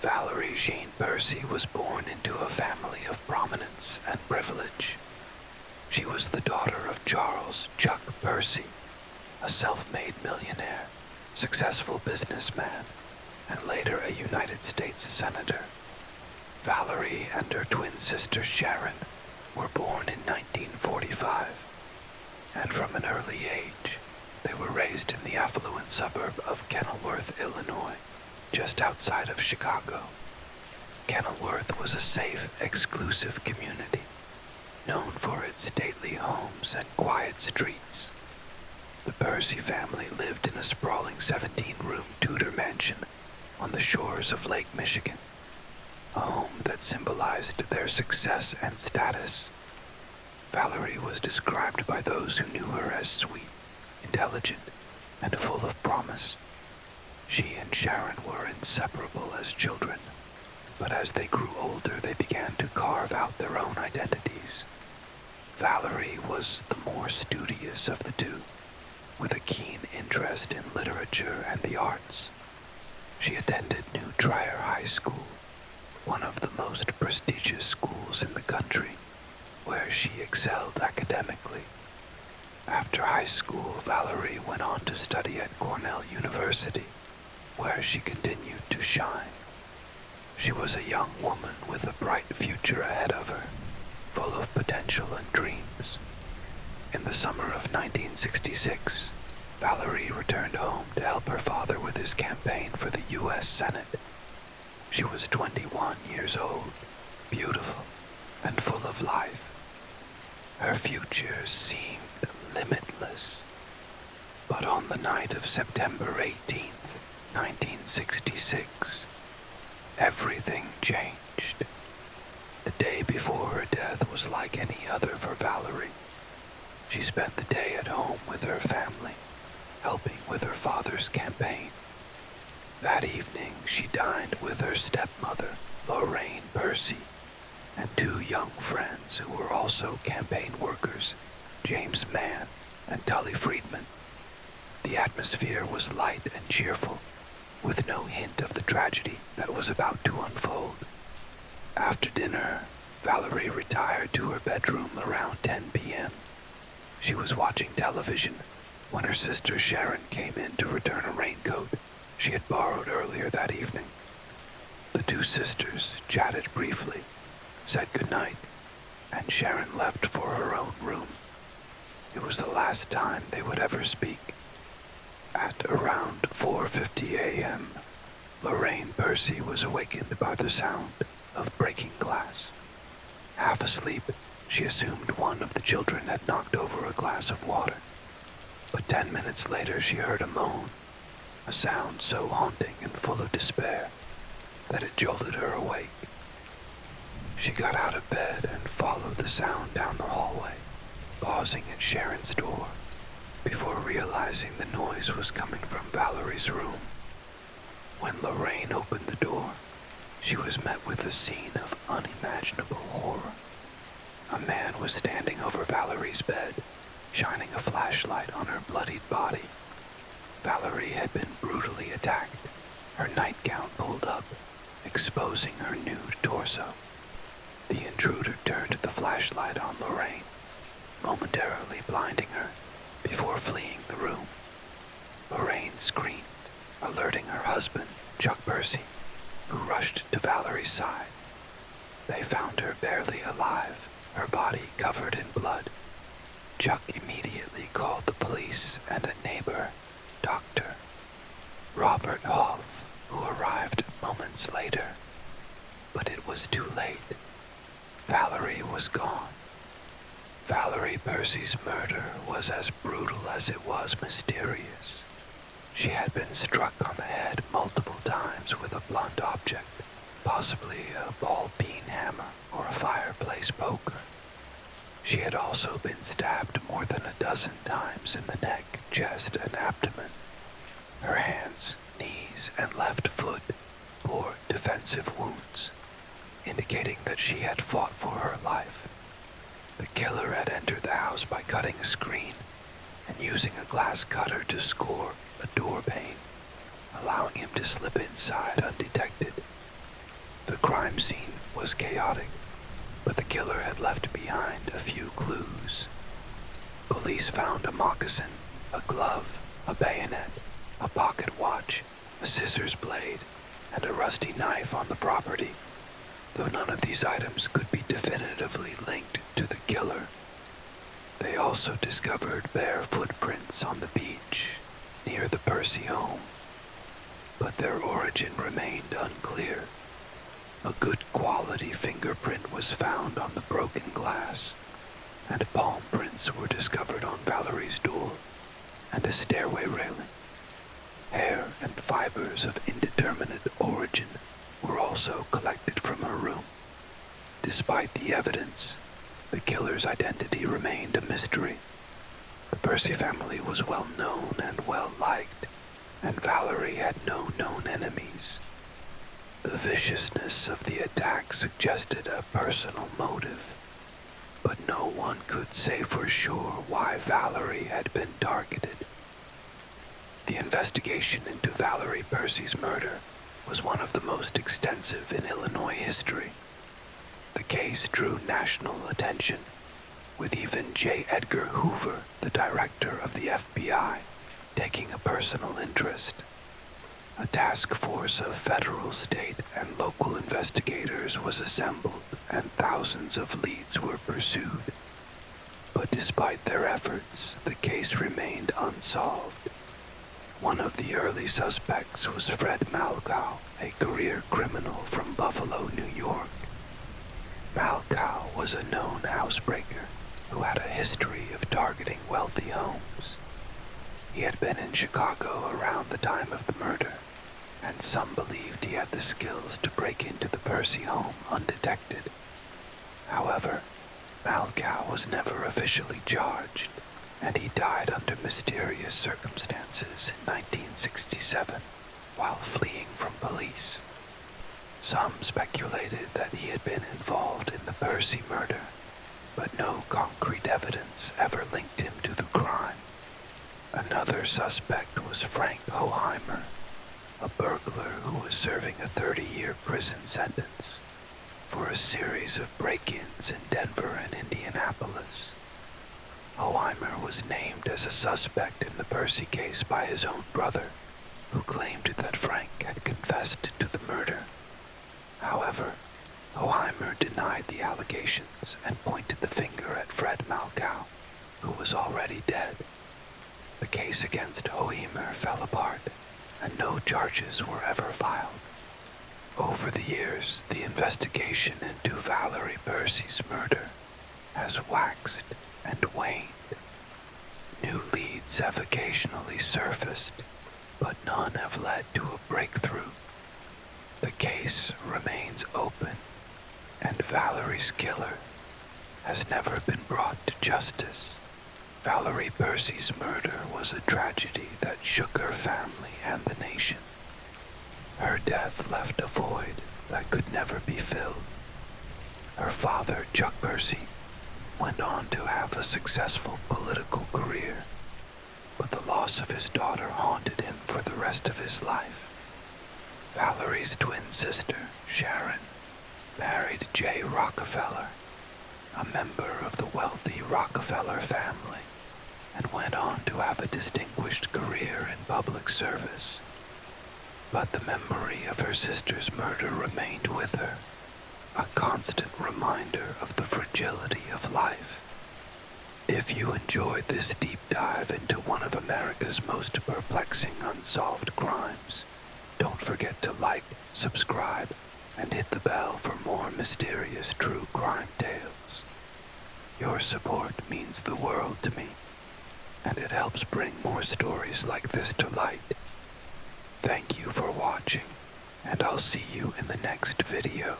Valerie Jean Percy was born into a family of prominence and privilege. She was the daughter of Charles Chuck Percy, a self-made millionaire, successful businessman, and later a United States senator. Valerie and her twin sister Sharon were born in 1945, and from an early age, they were raised in the affluent suburb of Kenilworth, Illinois, just outside of Chicago. Kenilworth was a safe, exclusive community, known for its stately homes and quiet streets. The Percy family lived in a sprawling 17-room Tudor mansion on the shores of Lake Michigan, a home that symbolized their success and status. Valerie was described by those who knew her as sweet, intelligent, and full of promise. She and Sharon were inseparable as children, but as they grew older, they began to carve out their own identities. Valerie was the more studious of the two, with a keen interest in literature and the arts. She attended New Trier High School, one of the most prestigious schools in the country, where she excelled academically. After high school, Valerie went on to study at Cornell University, where she continued to shine. She was a young woman with a bright future ahead of her, full of potential and dreams. In the summer of 1966, Valerie returned home to help her father with his campaign for the U.S. Senate. She was 21 years old, beautiful, and full of life. Her future seemed limitless. But on the night of September 18th, 1966, everything changed. The day before her death was like any other for Valerie. She spent the day at home with her family, helping with her father's campaign. That evening, she dined with her stepmother, Lorraine Percy, and two young friends who were also campaign workers, James Mann and Tully Friedman. The atmosphere was light and cheerful, with no hint of the tragedy that was about to unfold. After dinner, Valerie retired to her bedroom around 10 p.m. She was watching television when her sister Sharon came in to return a raincoat she had borrowed earlier that evening. The two sisters chatted briefly, said goodnight, and Sharon left for her own room. It was the last time they would ever speak. At around 4:50 a.m., Lorraine Percy was awakened by the sound of breaking glass. Half asleep, she assumed one of the children had knocked over a glass of water. But 10 minutes later, she heard a moan, a sound so haunting and full of despair that it jolted her awake. She got out of bed and followed the sound down the hallway, pausing at Sharon's door before realizing the noise was coming from Valerie's room. When Lorraine opened the door, she was met with a scene of unimaginable horror. A man was standing over Valerie's bed, shining a flashlight on her bloodied body. Valerie had been brutally attacked, her nightgown pulled up, exposing her nude torso. The intruder turned the flashlight on Lorraine, momentarily blinding her before fleeing the room. Lorraine screamed, alerting her husband, Chuck Percy, who rushed to Valerie's side. They found her barely alive, her body covered in blood. Chuck immediately called the police and a neighbor, Dr. Robert Hoff, who arrived moments later. But it was too late. Valerie was gone. Valerie Percy's murder was as brutal as it was mysterious. She had been struck on the head multiple times with a blunt object, possibly a ball-peen hammer or a fireplace poker. She had also been stabbed more than a dozen times in the neck, chest, and abdomen. Her hands, knees, and left foot bore defensive wounds, indicating that she had fought for her life. The killer had entered the house by cutting a screen and using a glass cutter to score a door pane, allowing him to slip inside undetected. was chaotic, but the killer had left behind a few clues. Police found a moccasin, a glove, a bayonet, a pocket watch, a scissors blade, and a rusty knife on the property, though none of these items could be definitively linked to the killer. They also discovered bare footprints on the beach near the Percy home, but their origin remained unclear. A good quality fingerprint was found on the broken glass, and palm prints were discovered on Valerie's door and a stairway railing. Hair and fibers of indeterminate origin were also collected from her room. Despite the evidence, the killer's identity remained a mystery. The Percy family was well known and well liked, and Valerie had no known enemies. The viciousness of the attack suggested a personal motive, but no one could say for sure why Valerie had been targeted. The investigation into Valerie Percy's murder was one of the most extensive in Illinois history. The case drew national attention, with even J. Edgar Hoover, the director of the FBI, taking a personal interest. A task force of federal, state, and local investigators was assembled, and thousands of leads were pursued. But despite their efforts, the case remained unsolved. One of the early suspects was Fred Malkow, a career criminal from Buffalo, New York. Malkow was a known housebreaker who had a history of targeting wealthy homes. He had been in Chicago around the time of the murder, and some believed he had the skills to break into the Percy home undetected. However, Malkow was never officially charged, and he died under mysterious circumstances in 1967 while fleeing from police. Some speculated that he had been involved in the Percy murder, but no concrete evidence ever linked him to the crime. Another suspect was Frank Hoheimer, a burglar who was serving a 30-year prison sentence for a series of break-ins in Denver and Indianapolis. Hoheimer was named as a suspect in the Percy case by his own brother, who claimed that Frank had confessed to the murder. However, Hoheimer denied the allegations and pointed the finger at Fred Malkow, who was already dead. The case against Hoheimer fell apart, and no charges were ever filed. Over the years, the investigation into Valerie Percy's murder has waxed and waned. New leads have occasionally surfaced, but none have led to a breakthrough. The case remains open, and Valerie's killer has never been brought to justice. Valerie Percy's murder was a tragedy that shook her family and the nation. Her death left a void that could never be filled. Her father, Chuck Percy, went on to have a successful political career, but the loss of his daughter haunted him for the rest of his life. Valerie's twin sister, Sharon, married Jay Rockefeller, a member of the wealthy Rockefeller family, and went on to have a distinguished career in public service. But the memory of her sister's murder remained with her, a constant reminder of the fragility of life. If you enjoyed this deep dive into one of America's most perplexing unsolved crimes, don't forget to like, subscribe, and hit the bell for more mysterious true crime tales. Your support means the world to me, and it helps bring more stories like this to light. Thank you for watching, and I'll see you in the next video.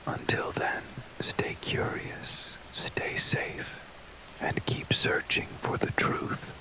Until then, stay curious, stay safe, and keep searching for the truth.